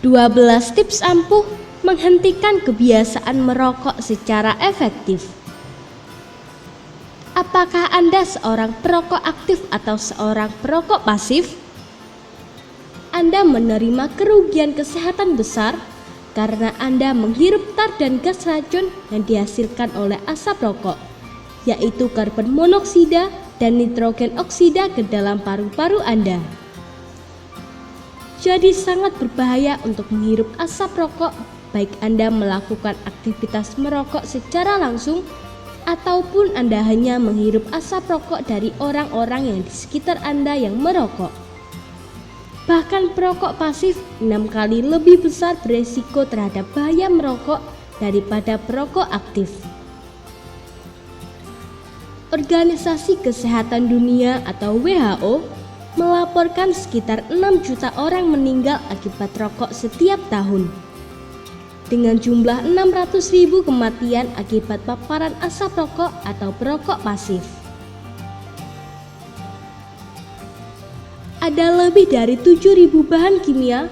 12 tips ampuh menghentikan kebiasaan merokok secara efektif. Apakah Anda seorang perokok aktif atau seorang perokok pasif? Anda menerima kerugian kesehatan besar karena Anda menghirup tar dan gas racun yang dihasilkan oleh asap rokok, yaitu karbon monoksida dan nitrogen oksida ke dalam paru-paru Anda. Jadi sangat berbahaya untuk menghirup asap rokok, baik Anda melakukan aktivitas merokok secara langsung ataupun Anda hanya menghirup asap rokok dari orang-orang yang di sekitar Anda yang merokok. Bahkan perokok pasif 6 kali lebih besar beresiko terhadap bahaya merokok daripada perokok aktif. Organisasi Kesehatan Dunia atau WHO melaporkan sekitar 6 juta orang meninggal akibat rokok setiap tahun, dengan jumlah 600.000 kematian akibat paparan asap rokok atau perokok pasif. Ada lebih dari 7.000 bahan kimia,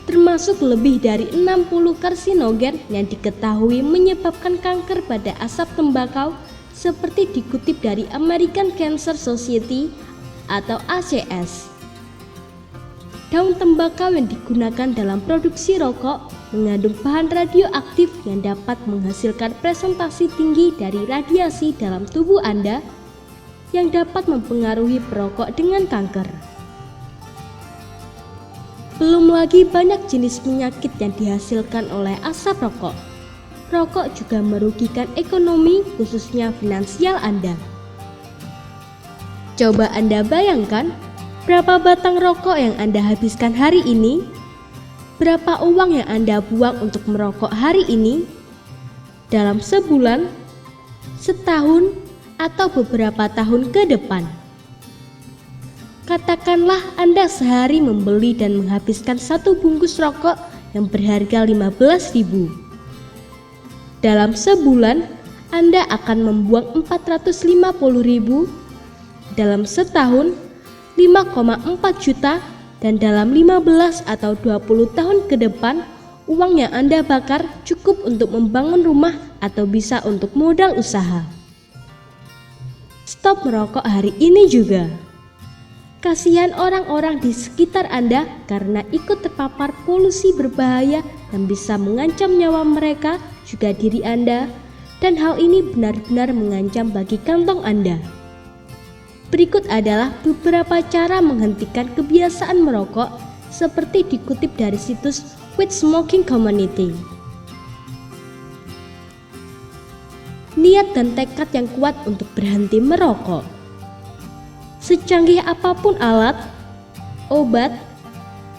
termasuk lebih dari 60 karsinogen yang diketahui menyebabkan kanker pada asap tembakau, seperti dikutip dari American Cancer Society atau ACS. Daun tembakau yang digunakan dalam produksi rokok mengandung bahan radioaktif yang dapat menghasilkan presentasi tinggi dari radiasi dalam tubuh Anda yang dapat mempengaruhi perokok dengan kanker. Belum lagi banyak jenis penyakit yang dihasilkan oleh asap rokok. Rokok juga merugikan ekonomi, khususnya finansial Anda. Coba Anda bayangkan berapa batang rokok yang Anda habiskan hari ini, berapa uang yang Anda buang untuk merokok hari ini, dalam sebulan, setahun, atau beberapa tahun ke depan. Katakanlah Anda sehari membeli dan menghabiskan satu bungkus rokok yang berharga 15.000. Dalam sebulan, Anda akan membuang 450.000, dalam setahun 5,4 juta, dan dalam 15 atau 20 tahun ke depan uang yang Anda bakar cukup untuk membangun rumah atau bisa untuk modal usaha. Stop merokok hari ini juga. Kasihan orang-orang di sekitar Anda karena ikut terpapar polusi berbahaya yang bisa mengancam nyawa mereka, juga diri Anda, dan hal ini benar-benar mengancam bagi kantong Anda. Berikut adalah beberapa cara menghentikan kebiasaan merokok seperti dikutip dari situs Quit Smoking Community. Niat dan tekad yang kuat untuk berhenti merokok. Secanggih apapun alat, obat,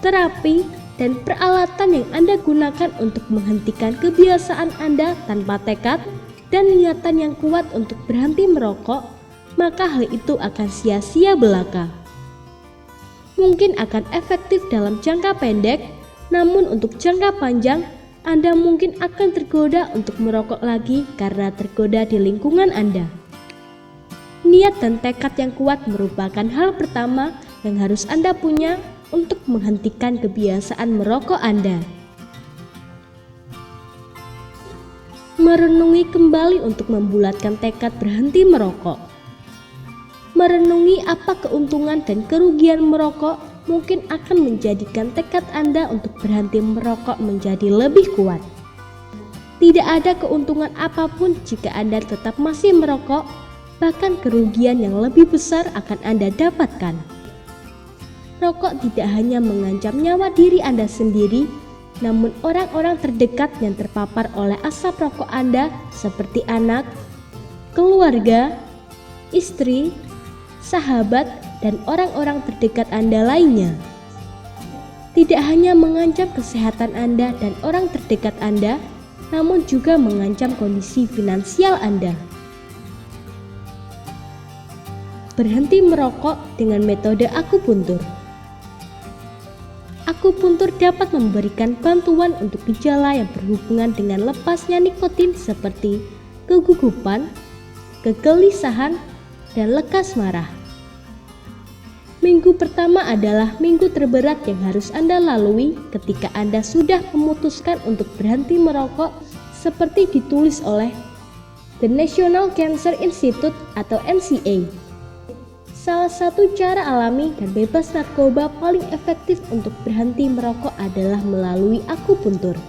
terapi, dan peralatan yang Anda gunakan untuk menghentikan kebiasaan Anda tanpa tekad dan niatan yang kuat untuk berhenti merokok, maka hal itu akan sia-sia belaka. Mungkin akan efektif dalam jangka pendek, namun untuk jangka panjang, Anda mungkin akan tergoda untuk merokok lagi karena tergoda di lingkungan Anda. Niat dan tekad yang kuat merupakan hal pertama yang harus Anda punya untuk menghentikan kebiasaan merokok Anda. Merenungi kembali untuk membulatkan tekad berhenti merokok. Merenungi apa keuntungan dan kerugian merokok mungkin akan menjadikan tekad Anda untuk berhenti merokok menjadi lebih kuat. Tidak ada keuntungan apapun jika Anda tetap masih merokok, bahkan kerugian yang lebih besar akan Anda dapatkan. Rokok tidak hanya mengancam nyawa diri Anda sendiri, namun orang-orang terdekat yang terpapar oleh asap rokok Anda seperti anak, keluarga, istri, sahabat, dan orang-orang terdekat Anda lainnya. Tidak hanya mengancam kesehatan Anda dan orang terdekat Anda, namun juga mengancam kondisi finansial Anda. Berhenti merokok dengan metode akupuntur. Akupuntur dapat memberikan bantuan untuk gejala yang berhubungan dengan lepasnya nikotin seperti kegugupan, kegelisahan, dan lekas marah. Minggu pertama adalah minggu terberat yang harus Anda lalui ketika Anda sudah memutuskan untuk berhenti merokok seperti ditulis oleh The National Cancer Institute atau NCA. Salah satu cara alami dan bebas narkoba paling efektif untuk berhenti merokok adalah melalui akupuntur,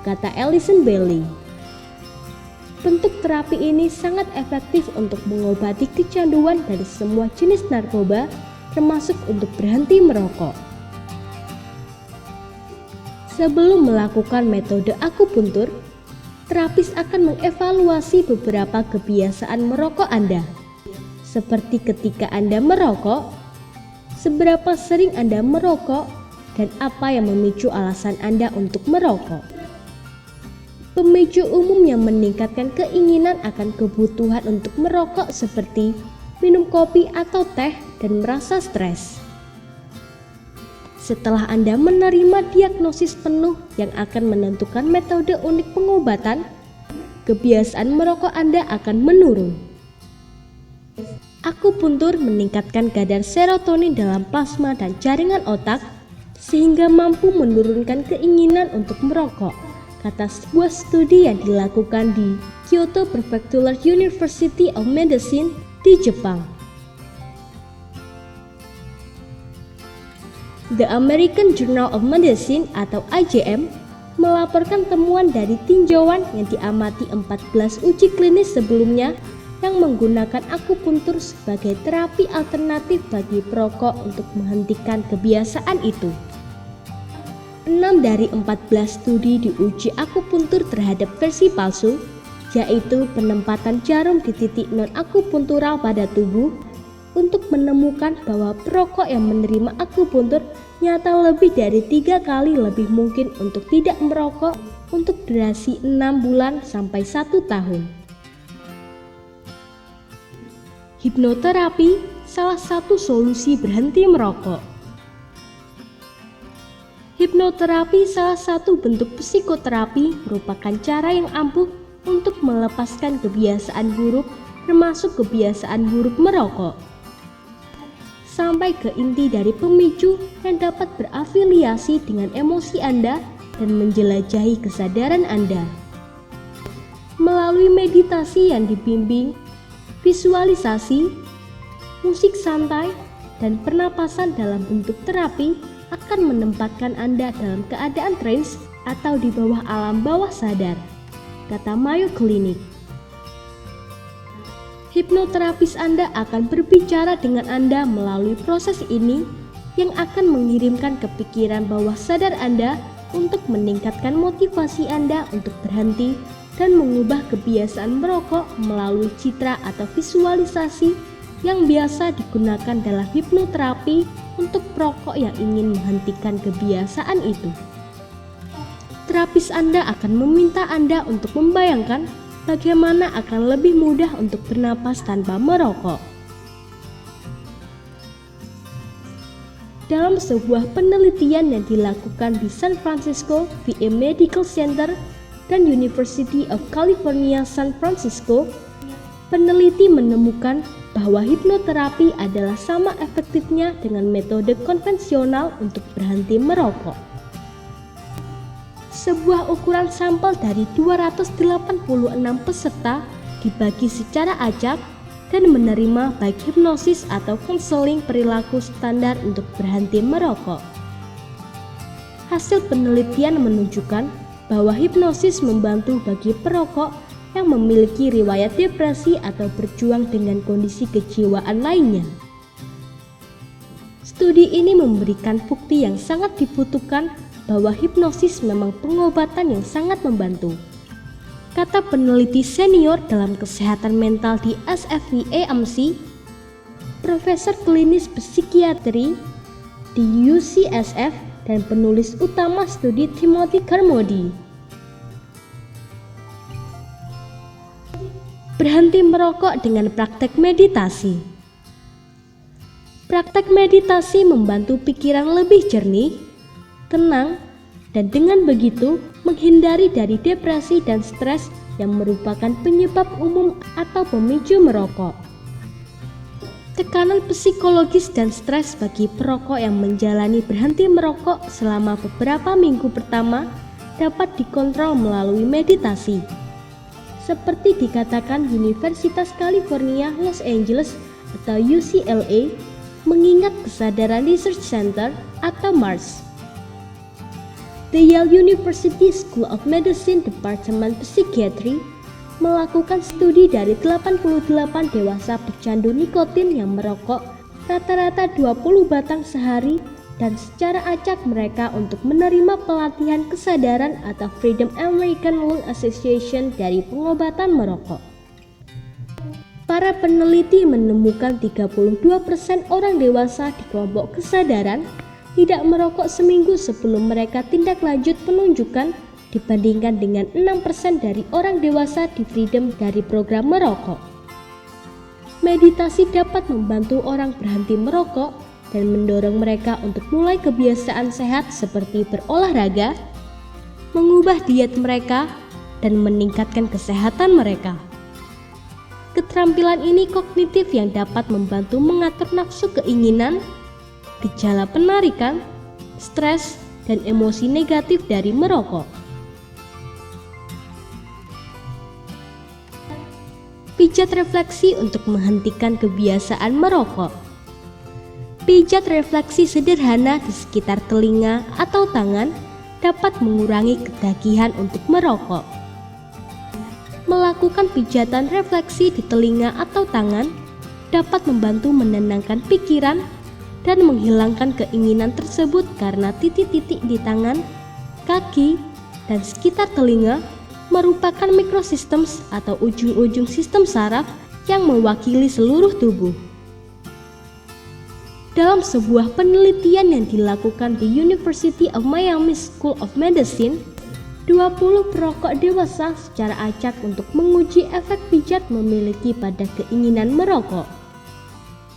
kata Alison Bailey. Bentuk terapi ini sangat efektif untuk mengobati kecanduan dari semua jenis narkoba, termasuk untuk berhenti merokok. Sebelum melakukan metode akupuntur, terapis akan mengevaluasi beberapa kebiasaan merokok Anda, seperti ketika Anda merokok, seberapa sering Anda merokok, dan apa yang memicu alasan Anda untuk merokok. Pemicu umum yang meningkatkan keinginan akan kebutuhan untuk merokok seperti minum kopi atau teh dan merasa stres. Setelah Anda menerima diagnosis penuh yang akan menentukan metode unik pengobatan, kebiasaan merokok Anda akan menurun. Akupuntur meningkatkan kadar serotonin dalam plasma dan jaringan otak sehingga mampu menurunkan keinginan untuk merokok, kata sebuah studi yang dilakukan di Kyoto Prefectural University of Medicine di Jepang. The American Journal of Medicine atau AJM melaporkan temuan dari tinjauan yang diamati 14 uji klinis sebelumnya yang menggunakan akupuntur sebagai terapi alternatif bagi perokok untuk menghentikan kebiasaan itu. 6 dari 14 studi diuji akupuntur terhadap versi palsu, yaitu penempatan jarum di titik non-akupuntural pada tubuh, untuk menemukan bahwa perokok yang menerima akupuntur nyata lebih dari 3 kali lebih mungkin untuk tidak merokok untuk durasi 6 bulan sampai 1 tahun. Hipnoterapi salah satu solusi berhenti merokok. Hipnoterapi salah satu bentuk psikoterapi merupakan cara yang ampuh untuk melepaskan kebiasaan buruk, termasuk kebiasaan buruk merokok, sampai ke inti dari pemicu yang dapat berafiliasi dengan emosi Anda dan menjelajahi kesadaran Anda. Melalui meditasi yang dibimbing, visualisasi, musik santai, dan pernapasan dalam bentuk terapi akan menempatkan Anda dalam keadaan trance atau di bawah alam bawah sadar, kata Mayo Clinic. Hipnoterapis Anda akan berbicara dengan Anda melalui proses ini yang akan mengirimkan ke pikiran bawah sadar Anda untuk meningkatkan motivasi Anda untuk berhenti dan mengubah kebiasaan merokok melalui citra atau visualisasi yang biasa digunakan dalam hipnoterapi untuk perokok yang ingin menghentikan kebiasaan itu. Terapis Anda akan meminta Anda untuk membayangkan bagaimana akan lebih mudah untuk bernapas tanpa merokok. Dalam sebuah penelitian yang dilakukan di San Francisco VA Medical Center dan University of California San Francisco, peneliti menemukan bahwa hipnoterapi adalah sama efektifnya dengan metode konvensional untuk berhenti merokok. Sebuah ukuran sampel dari 286 peserta dibagi secara acak dan menerima baik hipnosis atau konseling perilaku standar untuk berhenti merokok. Hasil penelitian menunjukkan bahwa hipnosis membantu bagi perokok yang memiliki riwayat depresi atau berjuang dengan kondisi kejiwaan lainnya. Studi ini memberikan bukti yang sangat dibutuhkan bahwa hipnosis memang pengobatan yang sangat membantu, kata peneliti senior dalam kesehatan mental di SFVAMC, Profesor Klinis Psikiatri di UCSF dan penulis utama studi Timothy Carmody. Berhenti merokok dengan praktek meditasi. Praktek meditasi membantu pikiran lebih jernih, tenang, dan dengan begitu menghindari dari depresi dan stres yang merupakan penyebab umum atau pemicu merokok. Tekanan psikologis dan stres bagi perokok yang menjalani berhenti merokok selama beberapa minggu pertama dapat dikontrol melalui meditasi. Seperti dikatakan Universitas California Los Angeles atau UCLA, mengingat Kesadaran Research Center atau MARS. The Yale University School of Medicine Department Psychiatry melakukan studi dari 88 dewasa pecandu nikotin yang merokok rata-rata 20 batang sehari dan secara acak mereka untuk menerima pelatihan kesadaran atau Freedom American Lung Association dari pengobatan merokok. Para peneliti menemukan 32% orang dewasa di kelompok kesadaran tidak merokok seminggu sebelum mereka tindak lanjut penunjukan dibandingkan dengan 6% dari orang dewasa di Freedom dari program merokok. Meditasi dapat membantu orang berhenti merokok dan mendorong mereka untuk mulai kebiasaan sehat seperti berolahraga, mengubah diet mereka, dan meningkatkan kesehatan mereka. Keterampilan ini kognitif yang dapat membantu mengatur nafsu keinginan, gejala penarikan, stres, dan emosi negatif dari merokok. Pijat refleksi untuk menghentikan kebiasaan merokok. Pijat refleksi sederhana di sekitar telinga atau tangan dapat mengurangi kedagihan untuk merokok. Melakukan pijatan refleksi di telinga atau tangan dapat membantu menenangkan pikiran dan menghilangkan keinginan tersebut karena titik-titik di tangan, kaki, dan sekitar telinga merupakan microsystems atau ujung-ujung sistem saraf yang mewakili seluruh tubuh. Dalam sebuah penelitian yang dilakukan di University of Miami School of Medicine, 20 perokok dewasa secara acak untuk menguji efek pijat memiliki pada keinginan merokok.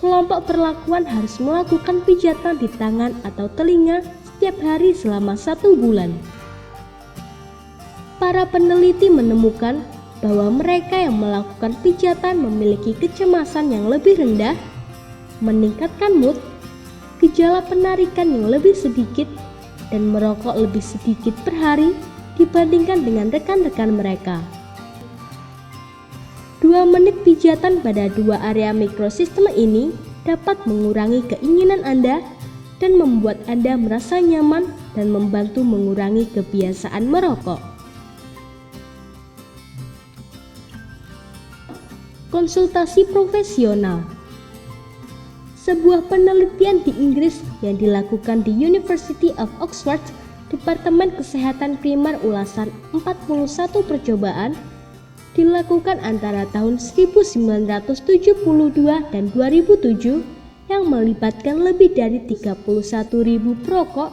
Kelompok perlakuan harus melakukan pijatan di tangan atau telinga setiap hari selama 1 bulan. Para peneliti menemukan bahwa mereka yang melakukan pijatan memiliki kecemasan yang lebih rendah, meningkatkan mood, gejala penarikan yang lebih sedikit, dan merokok lebih sedikit per hari dibandingkan dengan rekan-rekan mereka. 2 menit pijatan pada 2 area mikrosistem ini dapat mengurangi keinginan Anda dan membuat Anda merasa nyaman dan membantu mengurangi kebiasaan merokok. Konsultasi profesional. Sebuah penelitian di Inggris yang dilakukan di University of Oxford, Departemen Kesehatan Primer ulasan 41 percobaan, dilakukan antara tahun 1972 dan 2007 yang melibatkan lebih dari 31.000 perokok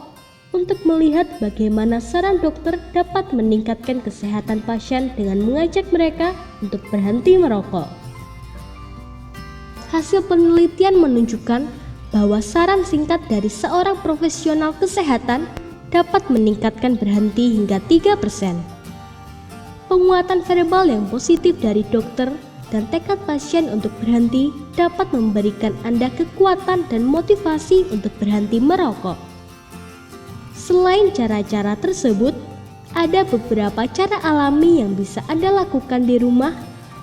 untuk melihat bagaimana saran dokter dapat meningkatkan kesehatan pasien dengan mengajak mereka untuk berhenti merokok. Hasil penelitian menunjukkan bahwa saran singkat dari seorang profesional kesehatan dapat meningkatkan berhenti hingga 3%. Penguatan verbal yang positif dari dokter dan tekad pasien untuk berhenti dapat memberikan Anda kekuatan dan motivasi untuk berhenti merokok. Selain cara-cara tersebut, ada beberapa cara alami yang bisa Anda lakukan di rumah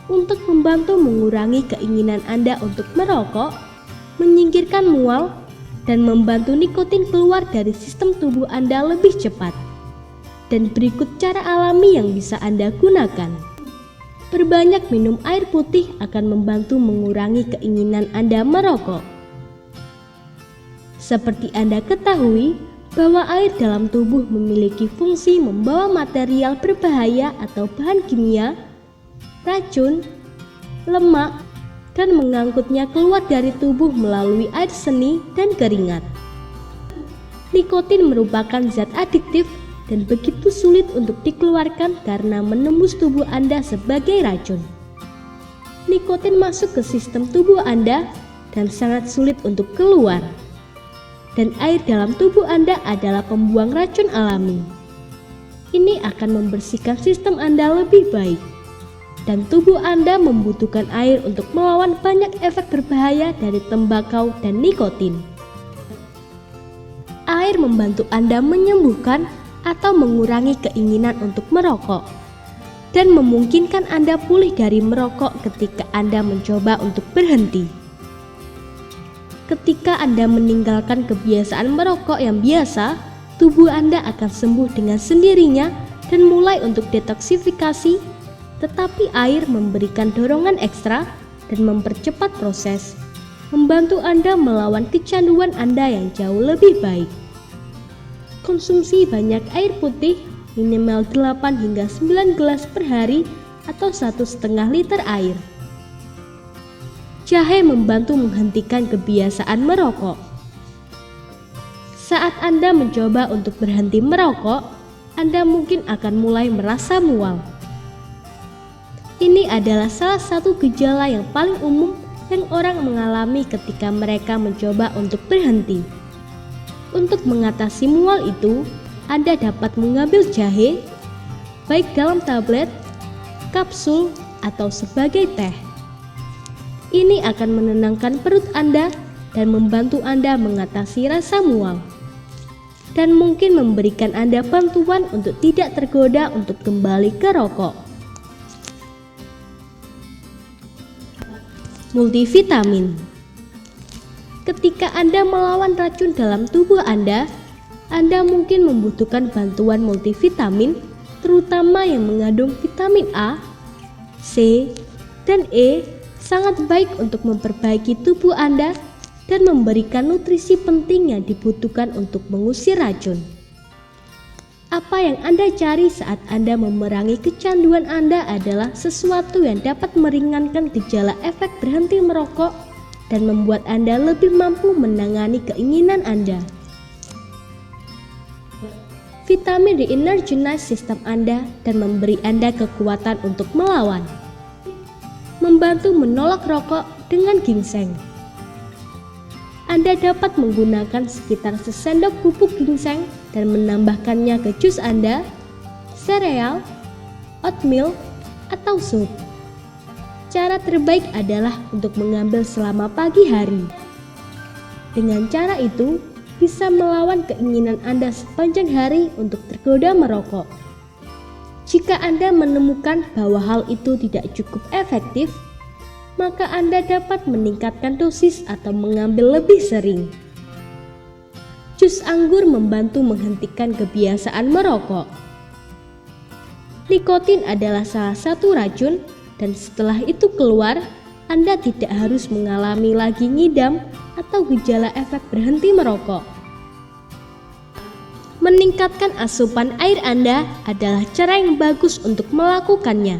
untuk membantu mengurangi keinginan Anda untuk merokok, menyingkirkan mual, dan membantu nikotin keluar dari sistem tubuh Anda lebih cepat. Dan berikut cara alami yang bisa Anda gunakan. Perbanyak minum air putih akan membantu mengurangi keinginan Anda merokok. Seperti Anda ketahui bahwa air dalam tubuh memiliki fungsi membawa material berbahaya atau bahan kimia, racun, lemak, dan mengangkutnya keluar dari tubuh melalui air seni dan keringat. Nikotin merupakan zat adiktif dan begitu sulit untuk dikeluarkan karena menembus tubuh Anda sebagai racun. Nikotin masuk ke sistem tubuh Anda dan sangat sulit untuk keluar. Dan air dalam tubuh Anda adalah pembuang racun alami. Ini akan membersihkan sistem Anda lebih baik. dan tubuh Anda membutuhkan air untuk melawan banyak efek berbahaya dari tembakau dan nikotin. Air membantu Anda menyembuhkan atau mengurangi keinginan untuk merokok, dan memungkinkan Anda pulih dari merokok ketika Anda mencoba untuk berhenti. Ketika Anda meninggalkan kebiasaan merokok yang biasa, tubuh Anda akan sembuh dengan sendirinya dan mulai untuk detoksifikasi, tetapi air memberikan dorongan ekstra dan mempercepat proses, membantu Anda melawan kecanduan Anda yang jauh lebih baik. Konsumsi banyak air putih, minimal 8 hingga 9 gelas per hari atau 1,5 liter air. Jahe membantu menghentikan kebiasaan merokok. Saat Anda mencoba untuk berhenti merokok, Anda mungkin akan mulai merasa mual. Ini adalah salah satu gejala yang paling umum yang orang mengalami ketika mereka mencoba untuk berhenti. Untuk mengatasi mual itu, Anda dapat mengambil jahe, baik dalam tablet, kapsul, atau sebagai teh. Ini akan menenangkan perut Anda dan membantu Anda mengatasi rasa mual, dan mungkin memberikan Anda bantuan untuk tidak tergoda untuk kembali ke rokok. Multivitamin. Ketika Anda melawan racun dalam tubuh Anda mungkin membutuhkan bantuan multivitamin, terutama yang mengandung vitamin A, C, dan E, sangat baik untuk memperbaiki tubuh Anda dan memberikan nutrisi penting yang dibutuhkan untuk mengusir racun. Apa yang Anda cari saat Anda memerangi kecanduan Anda adalah sesuatu yang dapat meringankan gejala efek berhenti merokok dan membuat Anda lebih mampu menangani keinginan Anda. Vitamin re-energize sistem Anda dan memberi Anda kekuatan untuk melawan. Membantu menolak rokok dengan ginseng. Anda dapat menggunakan sekitar sesendok bubuk ginseng dan menambahkannya ke jus Anda, sereal, oatmeal, atau sup. Cara terbaik adalah untuk mengambil selama pagi hari. Dengan cara itu, bisa melawan keinginan Anda sepanjang hari untuk tergoda merokok. Jika Anda menemukan bahwa hal itu tidak cukup efektif, maka Anda dapat meningkatkan dosis atau mengambil lebih sering. Jus anggur membantu menghentikan kebiasaan merokok. Nikotin adalah salah satu racun, dan setelah itu keluar, Anda tidak harus mengalami lagi ngidam atau gejala efek berhenti merokok. Meningkatkan asupan air Anda adalah cara yang bagus untuk melakukannya.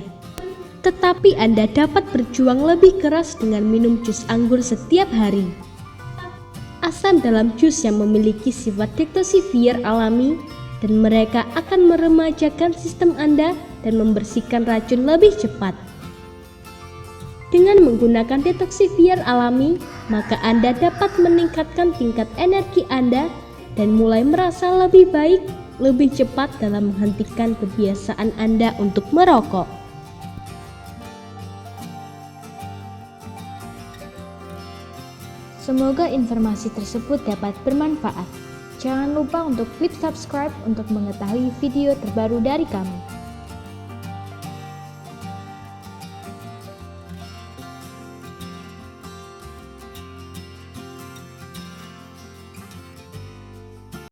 Tetapi Anda dapat berjuang lebih keras dengan minum jus anggur setiap hari. Asam dalam jus yang memiliki sifat detoksifier alami, dan mereka akan meremajakan sistem Anda dan membersihkan racun lebih cepat. Dengan menggunakan detoksifier alami, maka Anda dapat meningkatkan tingkat energi Anda dan mulai merasa lebih baik, lebih cepat dalam menghentikan kebiasaan Anda untuk merokok. Semoga informasi tersebut dapat bermanfaat. Jangan lupa untuk klik subscribe untuk mengetahui video terbaru dari kami.